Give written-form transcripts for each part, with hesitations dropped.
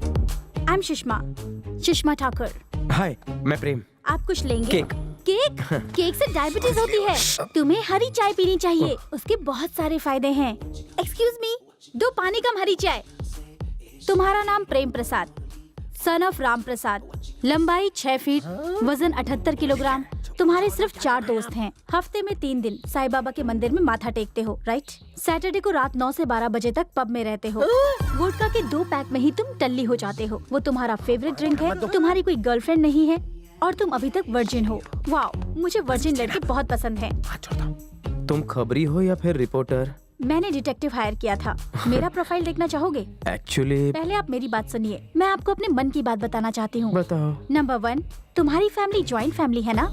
I am Sushma Thakur. Hi, मैं प्रेम। आप कुछ लेंगे? केक। केक? केक से डायबिटीज होती है। तुम्हें हरी चाय पीनी चाहिए, उसके बहुत सारे फायदे हैं। एक्सक्यूज मी, 2 पानी कम हरी चाय। तुम्हारा नाम प्रेम प्रसाद, सन ऑफ राम प्रसाद, लंबाई 6 फीट, वजन 78 किलोग्राम। तुम्हारे सिर्फ 4 दोस्त हैं। हफ्ते में 3 दिन साईं बाबा के मंदिर में माथा टेकते हो, राइट? सैटरडे को रात 9 से 12 बजे तक पब में रहते हो। वोडका के 2 पैक में ही तुम टल्ली हो जाते हो। वो तुम्हारा फेवरेट ड्रिंक है। तुम्हारी कोई गर्लफ्रेंड नहीं है और तुम अभी तक वर्जिन हो। वाओ, मुझे वर्जिन लड़के बहुत पसंद हैं। तुम खबरी हो या फिर रिपोर्टर? मैंने डिटेक्टिव हायर किया था। मेरा प्रोफाइल देखना चाहोगे? एक्चुअली पहले आप मेरी बात सुनिए। मैं आपको अपने मन की बात बताना चाहती हूँ। बताओ। नंबर 1, तुम्हारी फैमिली जॉइंट फैमिली है ना?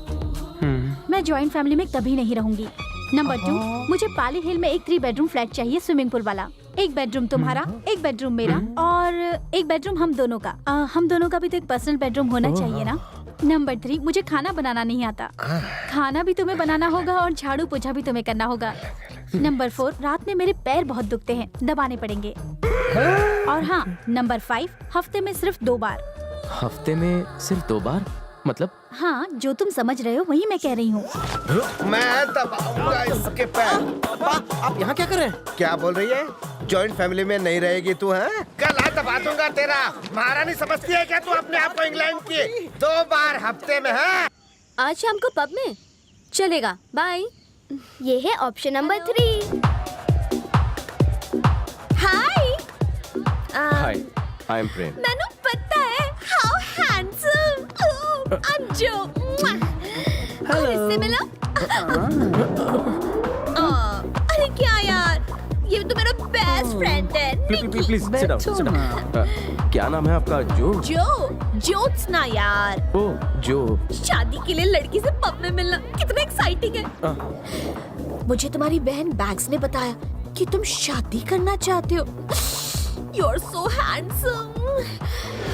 मैं जॉइंट फैमिली में कभी नहीं रहूंगी। नंबर 2, मुझे पाली हिल में एक 3 बेडरूम फ्लैट चाहिए, स्विमिंग पूल वाला। 1 बेडरूम तुम्हारा, 1 बेडरूम मेरा और 1 बेडरूम हम दोनों का। हम दोनों का भी तो एक पर्सनल बेडरूम होना चाहिए ना? नंबर 3, मुझे खाना बनाना नहीं आता। खाना भी तुम्हें बनाना होगा और झाड़ू पोछा भी तुम्हें करना होगा। नंबर 4, रात में मेरे पैर बहुत दुखते हैं, दबाने पड़ेंगे। और हाँ, नंबर 5, हफ्ते में सिर्फ 2 बार। हफ्ते में सिर्फ 2 बार? मतलब? हाँ, जो तुम समझ रहे हो वही मैं कह रही हूँ। मैं दबाऊंगा इसके पैर। पापा, आप यहाँ क्या कर रहे हैं? क्या बोल रही है? जॉइंट फैमिली में नहीं रहेगी तू, है? कल आ दबा दूंगा तेरा। महारानी समझती है क्या तू अपने आप को इंग्लैंड की? 2 बार हफ्ते में, है? आज शाम को पब में चलेगा। बाय। ये है option number 3। Hi. Hi, I am Prem. मैंने पता है, हाउ हैंडसम। आई एम जो। इससे मिला? अरे क्या यार, ये तो मेरा बेस्ट फ्रेंड है। Please sit down. क्या नाम है आपका? ज्योत्सना यार। ओह, जो शादी के लिए लड़की से पब में मिलना कितना एक्साइटिंग है। मुझे तुम्हारी बहन बैग्स ने बताया कि तुम शादी करना चाहते हो। You're so handsome.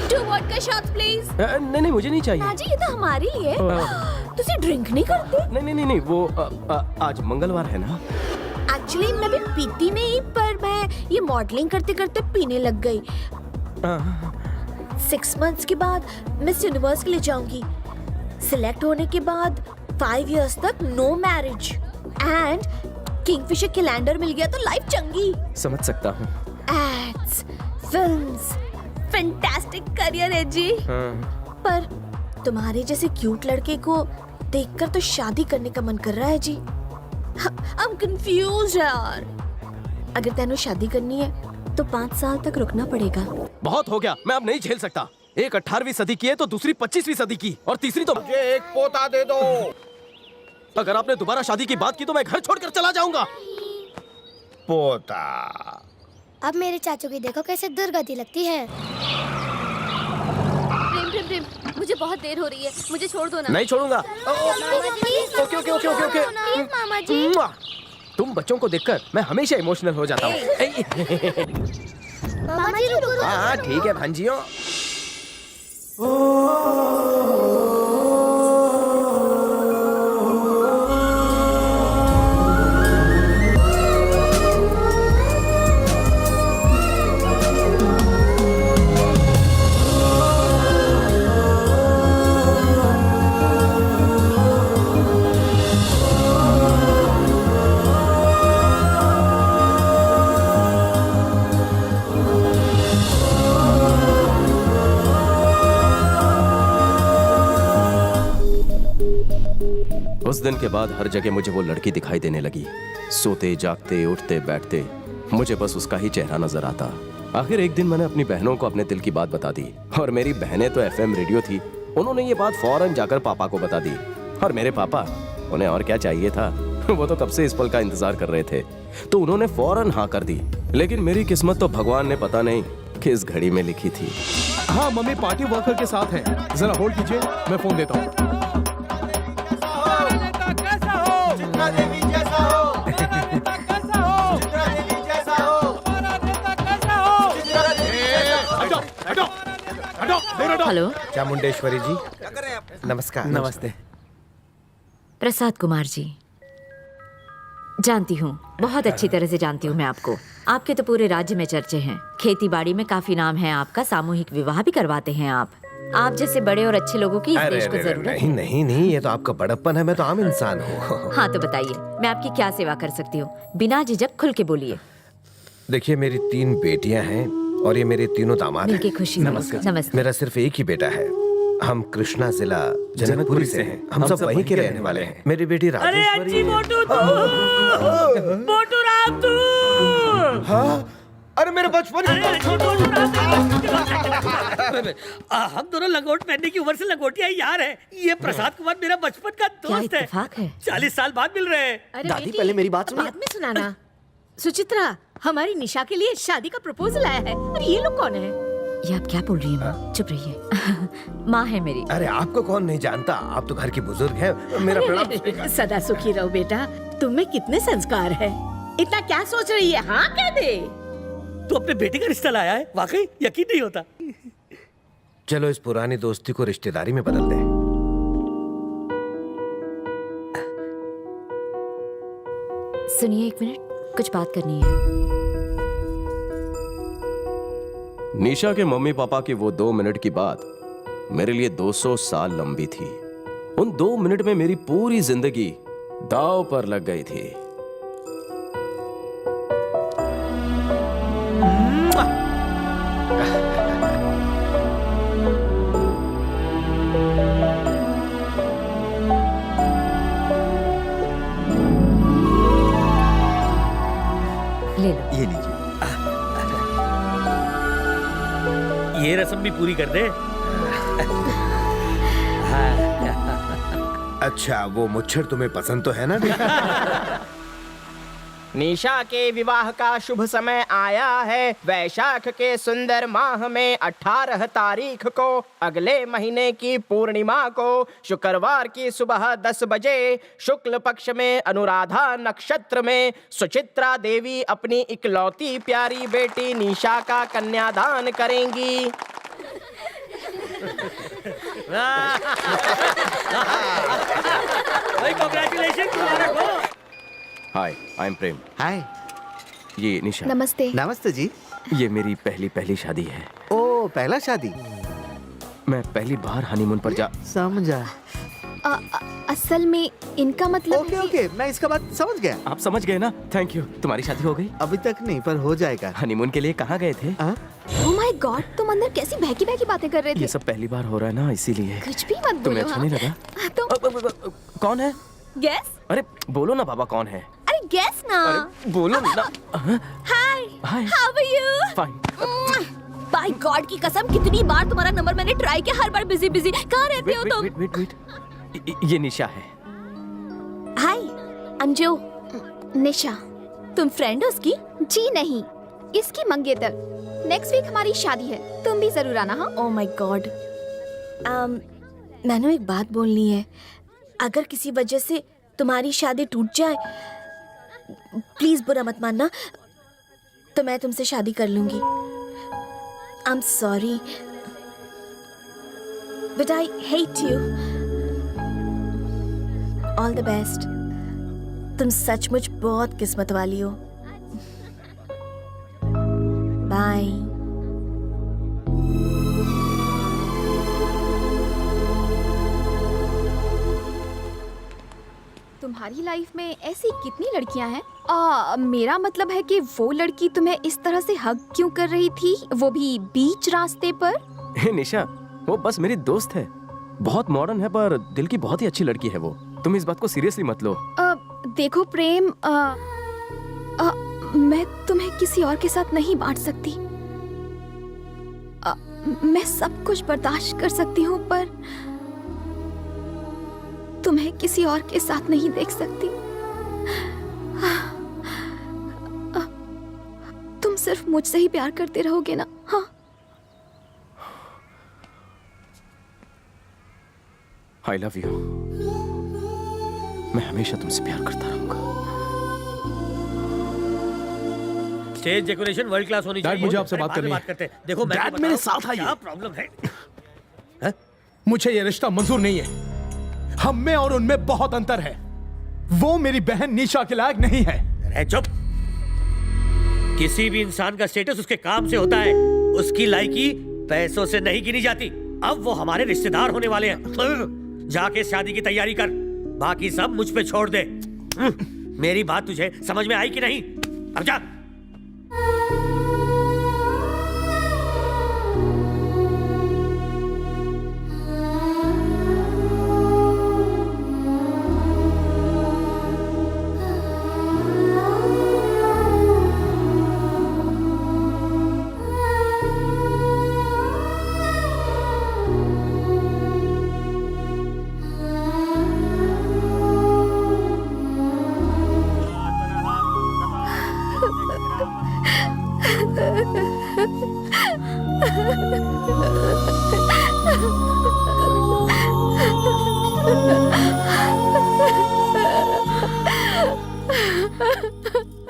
2 vodka shots, please. नहीं, मुझे नहीं चाहिए। नाजी, ये तो हमारे लिए। तुसी ड्रिंक नहीं करते? नहीं, वो आज मंगलवार है ना? एक्चुअली मैं भी पीती नहीं, पर मैं ये मॉडलिंग करते करते पीने लग गई। 6 मंथ्स के बाद मिस यूनिवर्स के लिए जाऊंगी। सिलेक्ट होने के बाद 5 years तक no marriage and Kingfisher calendar मिल गया तो लाइफ चंगी। समझ सकता हूँ। एड्स, फिल्म्स, फैंटास्टिक करियर है जी। पर तुम्हारे जैसे क्यूट लड़के को देखकर तो शादी करने का मन कर रहा है जी। आई एम कंफ्यूज्ड यार। अगर तेनू शादी करनी है तो 5 साल तक रुकना पड़ेगा। बहुत हो गया, मैं अब नहीं झेल सकता। एक 18वीं सदी की है तो दूसरी 25वीं सदी की और तीसरी तो मुझे एक पोता दे दो। अगर आपने दोबारा शादी की बात की तो मैं घर छोड़कर चला जाऊंगा। पोता। अब मेरे चाचू की देखो कैसे दुर्गति लगती है। प्रेम, मुझे बहुत देर हो रही है, मुझे छोड़ दो ना। नहीं छोड़ूंगा। ओके। मामा जी। तुम बच्चों को देखकर मैं हमेशा इमोशनल हो जाता हूँ। मामा जी रुको। हाँ ठीक है भांजियों। उस दिन के बाद हर जगह मुझे वो लड़की दिखाई देने लगी। सोते जागते उठते बैठते मुझे बस उसका ही चेहरा नजर आता। आखिर एक दिन मैंने अपनी बहनों को अपने दिल की बात बता दी और मेरी बहनें तो FM रेडियो थी। उन्होंने ये बात फौरन जाकर पापा को बता दी और मेरे पापा, उन्हें और क्या चाहिए था, वो तो कब से इस पल का इंतजार कर रहे थे, तो उन्होंने फौरन हाँ कर दी। लेकिन मेरी किस्मत तो भगवान ने पता नहीं किस घड़ी में लिखी थी। हाँ, मम्मी पार्टी वर्कर के साथ है। जरा होल्ड कीजिए, मैं फोन देता हूँ। हेलो, चामुंडेश्वरी जी, नमस्कार। नमस्ते। प्रसाद कुमार जी। जानती हूँ, बहुत अच्छी तरह से जानती हूँ मैं आपको। आपके तो पूरे राज्य में चर्चे हैं। खेती बाड़ी में काफी नाम है आपका। सामूहिक विवाह भी करवाते हैं आप जैसे बड़े और अच्छे लोगों की इस देश को जरूरत है। नहीं, ये तो आपका बड़प्पन है, मैं तो आम इंसान हूँ। हाँ तो बताइए, मैं आपकी क्या सेवा कर सकती हूँ? बिना झिझक खुल के बोलिए। देखिए, मेरी 3 बेटियां हैं और ये मेरे तीनों दामाद हैं। मिलके खुशी हुई। नमस्ते। मेरा सिर्फ एक ही बेटा है। हम कृष्णा जिला जनकपुरी से हैं। हम सब वहीं के रहने वाले हैं। मेरी बेटी राजेश्वरी है। मोटू राम तू। हाँ? अरे मेरे बचपन हम दोनों लंगोट पहनने की उम्र से लंगोटिया यार है। ये प्रसाद कुमार मेरा बचपन का क्या दोस्त है। इत्तेफाक है? 40 साल बाद मिल रहे हैं। दादी पहले मेरी बात सुनिए। बाद में सुनाना। सुचित्रा, हमारी निशा के लिए शादी का प्रपोजल आया है। और ये लोग कौन है? ये आप क्या बोल रही हैं माँ? चुप रहिए। माँ है मेरी। अरे आपको कौन नहीं जानता, आप तो घर की बुजुर्ग हैं। मेरा प्रणाम। सदा सुखी रहो बेटा। तुम में कितने संस्कार है। इतना क्या सोच रही है? हाँ कह दे। तू अपने बेटे का रिश्ता लाया है? वाकई यकीन नहीं होता। चलो इस पुरानी दोस्ती को रिश्तेदारी में बदल दें। सुनिए, 1 मिनट, कुछ बात करनी है। निशा के मम्मी पापा की वो 2 मिनट की बात मेरे लिए 200 साल लंबी थी। उन 2 मिनट में मेरी पूरी जिंदगी दांव पर लग गई थी। ले लो। ये लीजिए। ये रस्म भी पूरी कर दे। अच्छा, वो मुच्छर तुम्हें पसंद तो है ना? निशा के विवाह का शुभ समय आया है। वैशाख के सुंदर माह में 18 तारीख को अगले महीने की पूर्णिमा को शुक्रवार की सुबह 10 बजे शुक्ल पक्ष में अनुराधा नक्षत्र में सुचित्रा देवी अपनी इकलौती प्यारी बेटी निशा का कन्यादान करेंगी। भाई कांग्रेचुलेशन तुम्हारा को। हाय, आई एम प्रेम। हाय। ये निशा। नमस्ते। नमस्ते जी। ये मेरी पहली शादी है। ओ, पहला शादी। मैं पहली बार हनीमून पर जा। समझा। असल में इनका मतलब ओके ओके, मैं इसका बात समझ गया। आप समझ गए ना? Thank you. तुम्हारी शादी हो गई? अभी तक नहीं, पर हो जाएगा। हनीमून के लिए कहाँ गए थे? ओह माय गॉड, तुम अंदर कैसी बहकी बहकी बातें कर रहे थे? ये सब पहली बार हो रहा है ना, इसीलिए। कुछ भी मत बोलो। तुम्हें अच्छा नहीं लगा? तो कौन है? गेस? अरे बोलो ना बाबा, कौन है? अरे गेस ना। अरे बोलो ना। Hi, hi. How are you? Fine. By god की कसम, कितनी बार तुम्हारा नंबर मैंने ट्राई किया, हर बार बिजी बिजी। कहाँ रहते हो तुम? वेट। ये निशा है। हाय, अंजू। निशा। तुम फ्रेंड हो उसकी? जी नहीं, इसकी मंगेतर। नेक्स्ट वीक हमारी शादी है, तुम भी जरूर आना। हाँ। Oh my God. मैंने एक बात बोलनी है। अगर किसी वजह से तुम्हारी शादी टूट जाए, प्लीज बुरा मत मानना, तो मैं तुमसे शादी कर लूंगी। I am sorry, but I hate you. All the best. तुम सचमुच बहुत किस्मत वाली हो। बाय। तुम्हारी लाइफ में ऐसी कितनी लड़कियां हैं? मेरा मतलब है कि वो लड़की तुम्हें इस तरह से हग क्यों कर रही थी, वो भी बीच रास्ते पर? हे निशा, वो बस मेरी दोस्त है। बहुत मॉडर्न है, पर दिल की बहुत ही अच्छी लड़की है वो। तुम इस बात को सीरियसली मत लो। देखो प्रेम, मैं तुम्हें किसी और के साथ नहीं बांट सकती। मैं सब कुछ बर्दाश्त कर सकती हूँ, पर तुम्हें किसी और के साथ नहीं देख सकती। तुम सिर्फ मुझसे ही प्यार करते रहोगे ना? हाँ। I love you. मैं हमेशा तुमसे प्यार करता रहूंगा। स्टेज डेकोरेशन वर्ल्ड क्लास होनी चाहिए। मुझे आपसे बात करनी है। करते हैं। देखो मैं डैड, मेरे साथ आइए। क्या प्रॉब्लम है? मुझे ये रिश्ता मंजूर नहीं है। हम में और उनमें बहुत अंतर है। वो मेरी बहन निशा के लायक नहीं है। अरे चुप। किसी भी इंसान का स्टेटस उसके काम से होता है, उसकी लायकी पैसों से नहीं गिनी जाती। अब वो हमारे रिश्तेदार होने वाले हैं। जाके शादी की तैयारी कर, बाकी सब मुझ पे छोड़ दे। मेरी बात तुझे समझ में आई कि नहीं? अब जा।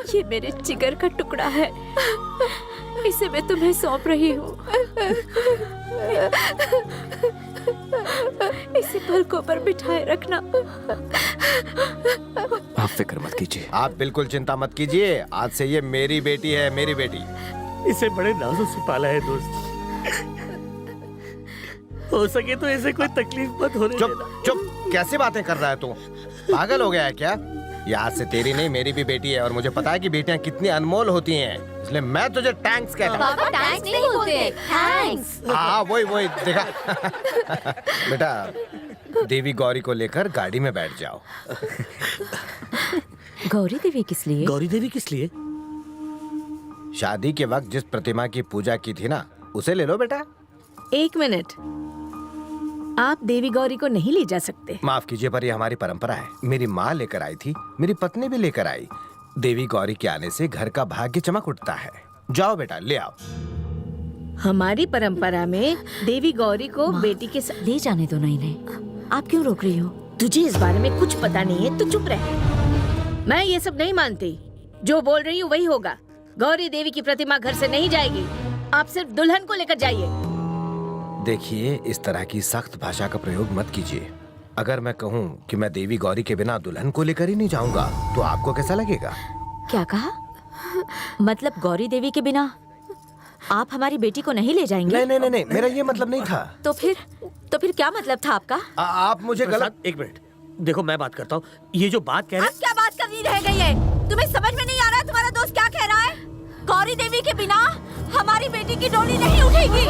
ये मेरे जिगर का टुकड़ा है, इसे मैं तुम्हें सौंप रही हूँ। इसे पलकों पर बिठाए रखना। आप फिक्र मत कीजिए। आप बिल्कुल चिंता मत कीजिए, आज से ये मेरी बेटी है, मेरी बेटी। इसे बड़े नाजों से पाला है दोस्त। हो सके तो इसे कोई तकलीफ मत होने चुप देना। चुप, कैसी बातें कर रहा है तू? पागल हो गया है क्या? ये आज से तेरी नहीं मेरी भी बेटी है, और मुझे पता है कि बेटियां कितनी अनमोल होती हैं, इसलिए मैं तुझे टैंक्स कहता हूँ। पापा थैंक्स नहीं बोलते, थैंक्स। हाँ वही देखा। बेटा, देवी गौरी को लेकर गाड़ी में बैठ जाओ। गौरी देवी किस लिए? गौरी देवी किस लिए? शादी के वक्त जिस प्रतिमा की पूजा की थी ना, उसे ले लो बेटा। 1 मिनट, आप देवी गौरी को नहीं ले जा सकते। माफ कीजिए, पर ये हमारी परंपरा है। मेरी माँ लेकर आई थी, मेरी पत्नी भी लेकर आई। देवी गौरी के आने से घर का भाग्य चमक उठता है। जाओ बेटा, ले आओ। हमारी परंपरा में देवी गौरी को बेटी के साथ ले जाने दो ना इन्हें। आप क्यों रोक रही हो? तुझे इस बारे में कुछ पता नहीं है तो चुप रह। मैं ये सब नहीं मानती, जो बोल रही हूँ वही होगा। गौरी देवी की प्रतिमा घर से नहीं जाएगी, आप सिर्फ दुल्हन को लेकर जाइए। देखिए, इस तरह की सख्त भाषा का प्रयोग मत कीजिए। अगर मैं कहूँ कि मैं देवी गौरी के बिना दुल्हन को लेकर ही नहीं जाऊंगा, तो आपको कैसा लगेगा? क्या कहा? मतलब गौरी देवी के बिना आप हमारी बेटी को नहीं ले जाएंगे? नहीं, मेरा ये मतलब नहीं था। तो फिर क्या मतलब था आपका? आप मुझे गलत। एक मिनट, देखो मैं बात करता हूँ। ये जो बात कह रहे अब क्या बात करनी रह गई है? तुम्हें समझ में नहीं आ रहा तुम्हारा दोस्त क्या कह रहा है? गौरी देवी के बिना हमारी बेटी की डोली नहीं उठेगी।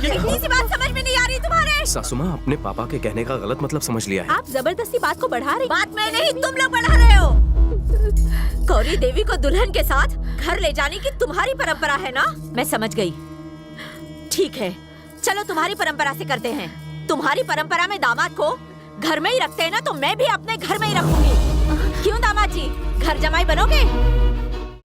इतनी सी बात समझ में नहीं आ रही तुम्हारे? सासू माँ, अपने पापा के कहने का गलत मतलब समझ लिया है। आप जबरदस्ती बात को बढ़ा रही। बात मैं नहीं, तुम लोग बढ़ा रहे हो। गौरी देवी को दुल्हन के साथ घर ले जाने की तुम्हारी परंपरा है ना? मैं समझ गई। ठीक है, चलो तुम्हारी परंपरा से करते हैं। तुम्हारी परंपरा में दामाद को घर में ही रखते हैं ना, तो मैं भी अपने घर में ही रखूंगी। क्यों दामाद जी, घर जमाई बनोगे?